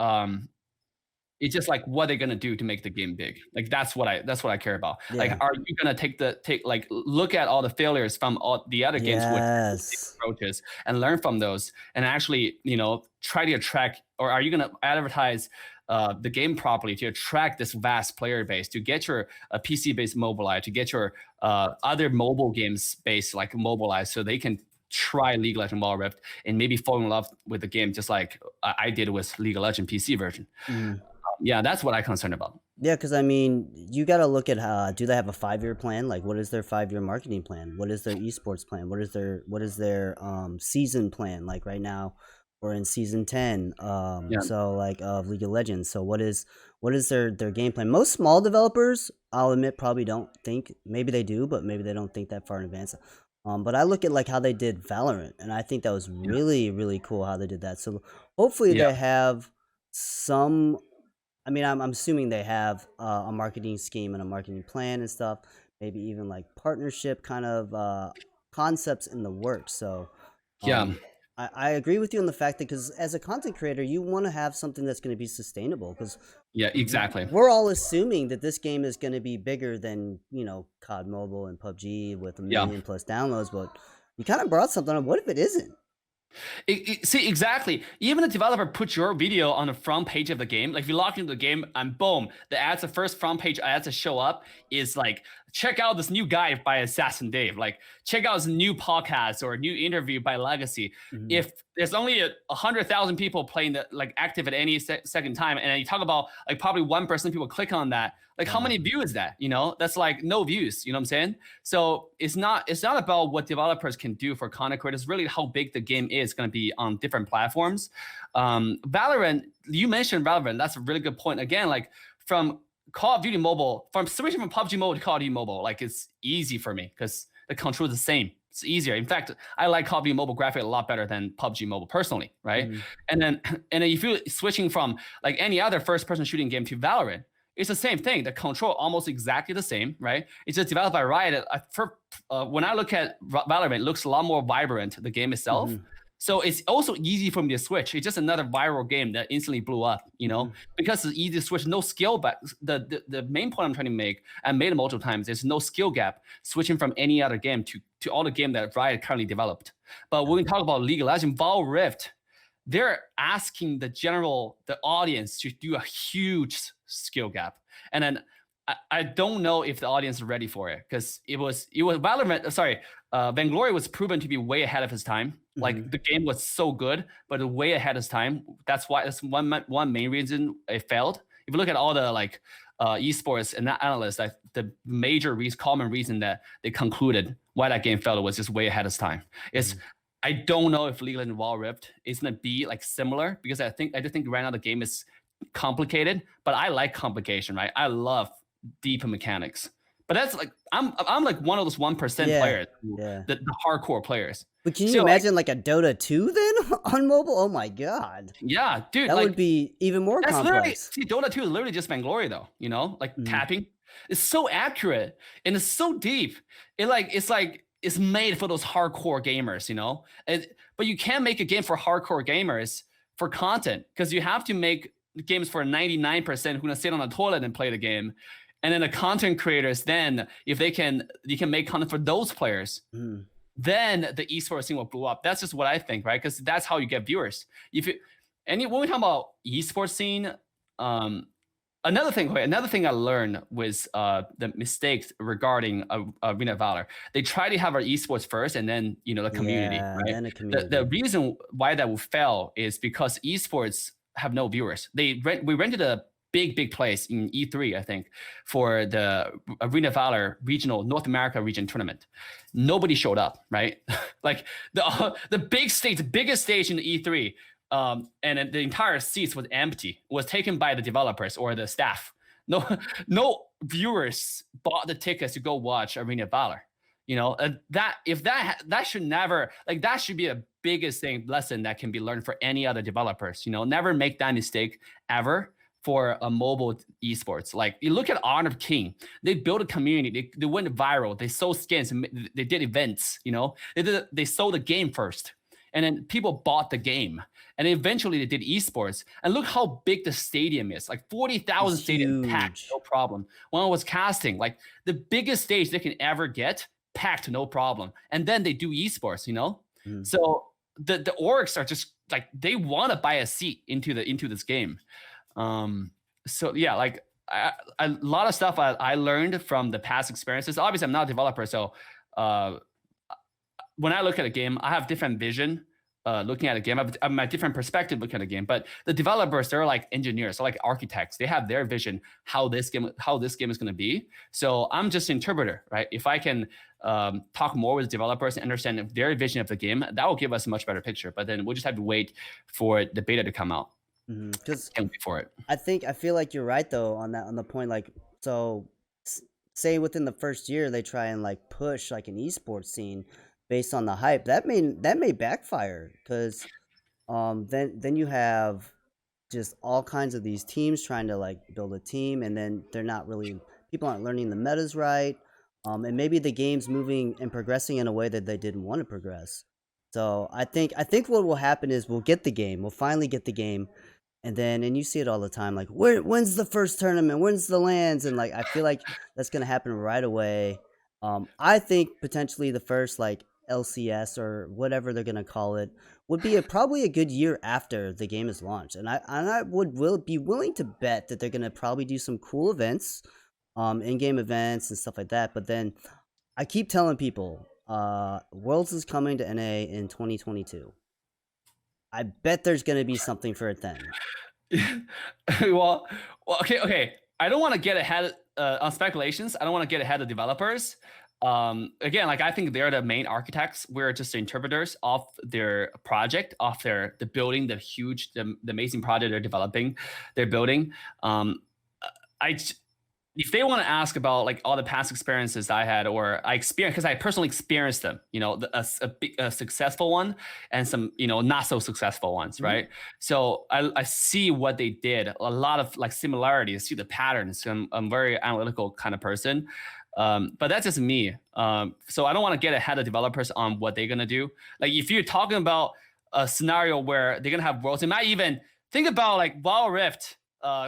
it's just like what they're gonna do to make the game big. Like that's what I care about. Like, Yeah. are you gonna look at all the failures from all the other games with Yes. approaches and learn from those and actually, try to attract, or are you gonna advertise the game properly to attract this vast player base, to get your PC-based mobilized, to get your other mobile games based like mobilized, so they can try League of Legends Wild Rift and maybe fall in love with the game, just like I did with League of Legends PC version. Mhm. Yeah, that's what I'm concerned about. Yeah, because I mean, you got to look at how do they have a 5-year plan? Like, what is their 5-year marketing plan? What is their esports plan? What is their season plan? Like right now, we're in season 10. Yeah, So like of League of Legends. So what is their game plan? Most small developers, I'll admit, probably don't think. Maybe they do, but maybe they don't think that far in advance. But I look at like how they did Valorant, and I think that was yeah, really really cool how they did that. So hopefully yeah, they have some. I mean, I'm assuming they have a marketing scheme and a marketing plan and stuff. Maybe even like partnership kind of concepts in the works. So, yeah, um, I agree with you on the fact that because as a content creator, you want to have something that's going to be sustainable. Because yeah, exactly. we're all assuming that this game is going to be bigger than COD Mobile and PUBG with a Yeah. million plus downloads. But you kind of brought something up. What if it isn't? See, exactly. Even the developer puts your video on the front page of the game. Like if you log into the game and boom, the first front page ads that show up is like, check out this new guy by Assassin Dave. Like, check out his new podcast or a new interview by Legacy. Mhm. If there's only 100,000 people playing that, like active at any second time, and then you talk about like probably 1% of people click on that, like how Yeah. many views is that? That's like no views. You know what I'm saying? So it's not about what developers can do for content creators. It's really how big the game is going to be on different platforms. Valorant, you mentioned Valorant. That's a really good point. Again, like from Call of Duty Mobile, from switching from PUBG Mobile to Call of Duty Mobile, like it's easy for me because the control is the same. It's easier. In fact, I like Call of Duty Mobile graphic a lot better than PUBG Mobile personally, right? Mhm. And then if you're switching from like any other first-person shooting game to Valorant, it's the same thing. The control almost exactly the same, right? It's just developed by Riot. When I look at Valorant, it looks a lot more vibrant, the game itself. Mhm. So it's also easy for me to switch. It's just another viral game that instantly blew up, Mhm. because it's easy to switch. No skill, but the main point I'm trying to make, and made it multiple times, there's no skill gap switching from any other game to all the game that Riot currently developed. But when we talk about League of Legends, Wild Rift, they're asking the audience to do a huge skill gap. And then I don't know if the audience is ready for it because it was Valorant. Sorry, Vainglory was proven to be way ahead of his time. Like Mhm. the game was so good, but way ahead of his time. That's one main reason it failed. If you look at all the like esports and analysts, like the common reason that they concluded why that game failed was just way ahead of its time. It's Mhm. I don't know if League of Legends Wild Rift is gonna be like similar because I just think right now the game is complicated, but I like complication, right? I love deep mechanics. But that's like I'm like one of those 1% Yeah. players, Yeah. the hardcore players. But can you So like, imagine like a Dota 2 then on mobile? Oh my god. yeah, dude, That would like be even more that's literally complex. see Dota 2 is literally just Vainglory though, like Mhm. tapping. It's so accurate and it's so deep. It's made for those hardcore gamers. But you can't make a game for hardcore gamers for content because you have to make games for 99% who gonna sit on the toilet and play the game. And then the content creators, then if you can make content for those players, Mhm. then the esports scene will blow up. That's just what I think, right? Because that's how you get viewers. If you when we talk about esports scene, um, another thing I learned was the mistakes regarding Arena Valor. They try to have our esports first, and then the community, Yeah, right? then a The community. reason why that will fail is because esports have no viewers. We rented a big place in E3, I think, for the Arena Valor regional North America region tournament. Nobody showed up, right? Like the big stage, the biggest stage in the E3, and the entire seats was empty, was taken by the developers or the staff. No, no viewers bought the tickets to go watch Arena of Valor. You know, that if that should never like that should be a biggest thing lesson that can be learned for any other developers. You know, never make that mistake ever for a mobile esports. Like you look at Honor of King, they built a community, they went viral, they sold skins, they did events. You know, they sold the game first, and then people bought the game, and eventually they did esports. And look how big the stadium is, like 40,000 It's stadium packed, huge. no problem. When I was casting, like the biggest stage they can ever get, packed, no problem. And then they do esports, you know? Mm. So the orgs are just like they want to buy a seat into this game. So yeah, like a lot of stuff I learned from the past experiences. Obviously, I'm not a developer, so uh, when I look at a game, I have different vision. Looking at a game, I have a different perspective looking at a game. But the developers, they're like engineers, they're like architects. They have their vision how this game is going to be. So I'm just an interpreter, right? If I can talk more with developers and understand their vision of the game, that will give us a much better picture. But then we'll just have to wait for the beta to come out. Because Can't wait for it. I feel like you're right though on the point. Like, so say within the first year they try and like push like an esports scene based on the hype, that may backfire, because then you have just all kinds of these teams trying to like build a team, and then people aren't learning the metas right, and maybe the game's moving and progressing in a way that they didn't want to progress. So I think what will happen is we'll finally get the game, and you see it all the time, like when's the first tournament, when's the lands, and like I feel like that's gonna happen right away. I think potentially the first like LCS or whatever they're gonna call it would be probably a good year after the game is launched, and I will be willing to bet that they're gonna probably do some cool events, in-game events and stuff like that. But then I keep telling people, Worlds is coming to NA in 2022. I bet there's gonna be something for it then. well, okay. I don't want to get ahead on speculations. I don't want to get ahead of developers. Again, like I think they're the main architects. We're just the interpreters of their project, of the building, the amazing project they're developing, they're building. I If they want to ask about like all the past experiences I had or I experienced, because I personally experienced them, you know, a successful one and some, you know, not so successful ones, right? So I see what they did, a lot of like similarities, see the patterns. I'm a very analytical kind of person. But that's just me. So I don't want to get ahead of developers on what they're gonna do. Like if you're talking about a scenario where they're gonna have worlds, it might even think about like Wild Rift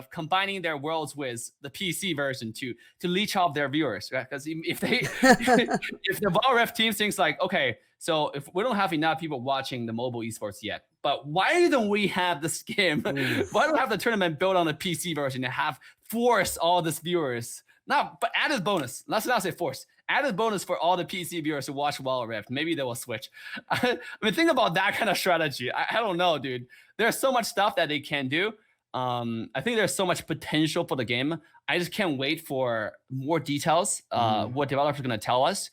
combining their worlds with the PC version to leech off their viewers, right? Because if they if the Wild Rift team thinks like, okay, so if we don't have enough people watching the mobile esports yet, but why don't we have this game? Why don't we have the tournament built on the PC version and have force all these viewers? Not, but added bonus. Let's not say force. Added bonus for all the PC viewers who watch Wild Rift. Maybe they will switch. I mean, think about that kind of strategy. I don't know, dude. There's so much stuff that they can do. I think there's so much potential for the game. I just can't wait for more details. What developers are going to tell us.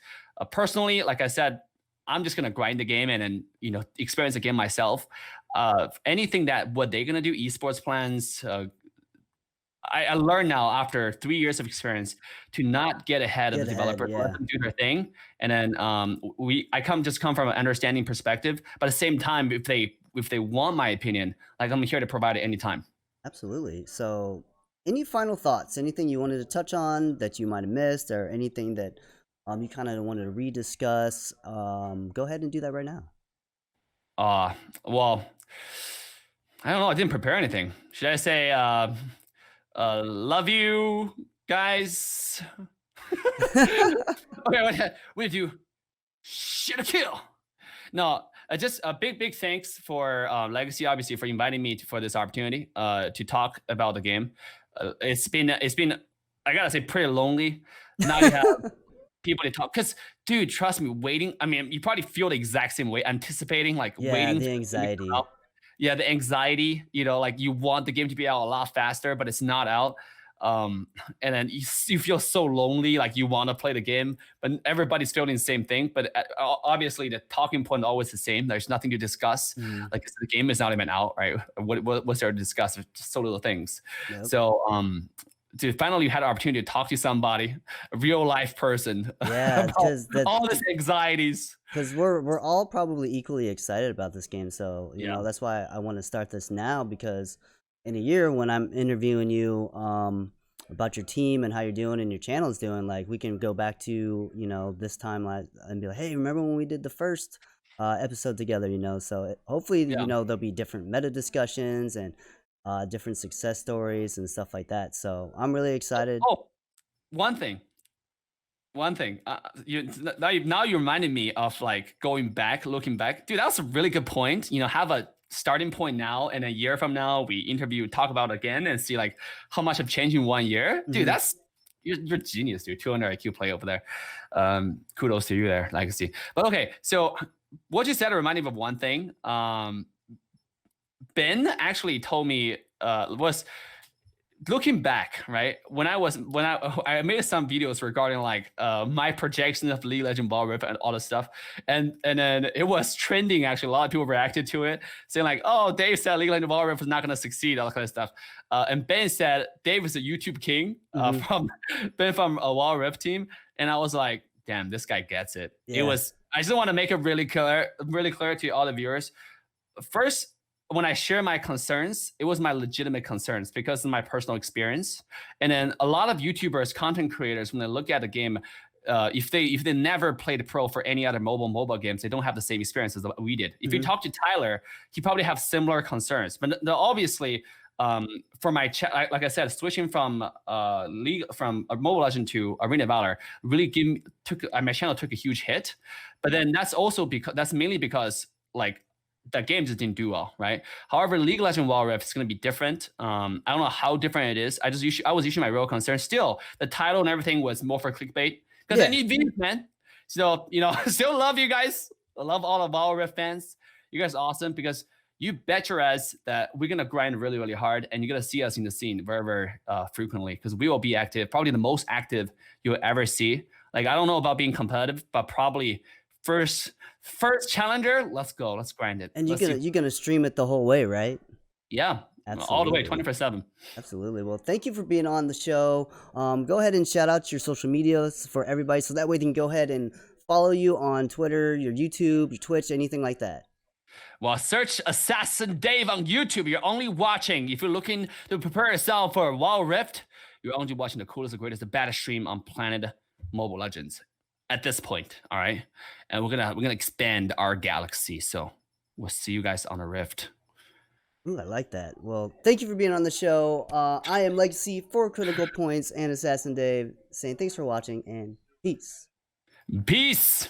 Personally, like I said, I'm just going to grind the game and then, you know, experience the game myself. Anything that what they're going to do, esports plans. I learned now after 3 years of experience to not get ahead of the developer, let them do their thing, and then I come from an understanding perspective. But at the same time, if they want my opinion, like I'm here to provide it anytime. Absolutely. So, any final thoughts? Anything you wanted to touch on that you might have missed, or anything that you kind of wanted to rediscuss? Go ahead and do that right now. Well, I don't know. I didn't prepare anything. Should I say, love you guys? Okay, we do shit or kill. No, just a big thanks for Legacy, obviously, for inviting me for this opportunity to talk about the game. It's been I gotta say pretty lonely. Now you have people to talk, because dude, trust me, waiting. I mean, you probably feel the exact same way, anticipating, like waiting. The anxiety. Yeah, the anxiety. You know, like you want the game to be out a lot faster, but it's not out. And then you feel so lonely, like you want to play the game, but everybody's feeling the same thing. But obviously, the talking point is always the same. There's nothing to discuss. Like the game is not even out, right? What's there to discuss? Just so little things. Yep. So to finally had an opportunity to talk to somebody, a real life person, Yeah, about because that all these anxieties. because we're all probably equally excited about this game. So you Yeah. know that's why I want to start this now, because in a year when I'm interviewing you about your team and how you're doing and your channel is doing, like we can go back to this time and be like, hey, remember when we did the first episode together? So hopefully Yeah. there'll be different meta discussions and different success stories and stuff like that. So I'm really excited. Oh, one thing. Now you reminded me of like going back, looking back, dude. That was a really good point. Have a starting point now, and a year from now, we interview, talk about it again, and see like how much have changed in 1 year, dude. Mhm. You're genius, dude. 200 IQ play over there. Kudos to you there, Legacy. But okay, so what you said reminded me of one thing. Ben actually told me was looking back, right? When I made some videos regarding like my projection of League Legend Ball Rip and all this stuff, and then it was trending. Actually, a lot of people reacted to it, saying like, "Oh, Dave said League Legend Ball Rip is not going to succeed," all that kind of stuff. And Ben said Dave is a YouTube king from Ben from a Wall Rip team, and I was like, "Damn, this guy gets it." It Yeah. was. I just want to make it really clear to all the viewers. First, when I share my concerns, it was my legitimate concerns because of my personal experience. And then a lot of YouTubers, content creators, when they look at the game, if they never played pro for any other mobile games, they don't have the same experiences that we did. If you talk to Tyler, he probably have similar concerns. But obviously, for my like I said, switching from Mobile Legend to Arena of Valor really my channel took a huge hit. But then that's mainly because like that game just didn't do well, right? However, League of Legends Wild Rift is going to be different. I don't know how different it is. I was usually my real concern. Still, the title and everything was more for clickbait because I need views, man. So still love you guys. I love all the Wild Rift fans. You guys are awesome because you bet your ass that we're gonna grind really, really hard, and you're gonna see us in the scene very, very frequently because we will be active, probably the most active you'll ever see. Like I don't know about being competitive, but probably first challenger, let's go, let's grind it. And you're gonna stream it the whole way, right? Yeah, Absolutely. all the way 24/7. Absolutely. Well, thank you for being on the show. Go ahead and shout out your social medias for everybody, so that way they can go ahead and follow you on Twitter, your YouTube, your Twitch, anything like that. Well, search Assassin Dave on YouTube. You're only watching, if you're looking to prepare yourself for a Wild Rift, you're only watching the coolest, the greatest, the baddest stream on planet Mobile Legends at this point. All right, and we're gonna expand our galaxy. So we'll see you guys on the Rift. Ooh, I like that. Well, thank you for being on the show. I am Legacy for Critical Points and Assassin Dave saying thanks for watching and peace. Peace.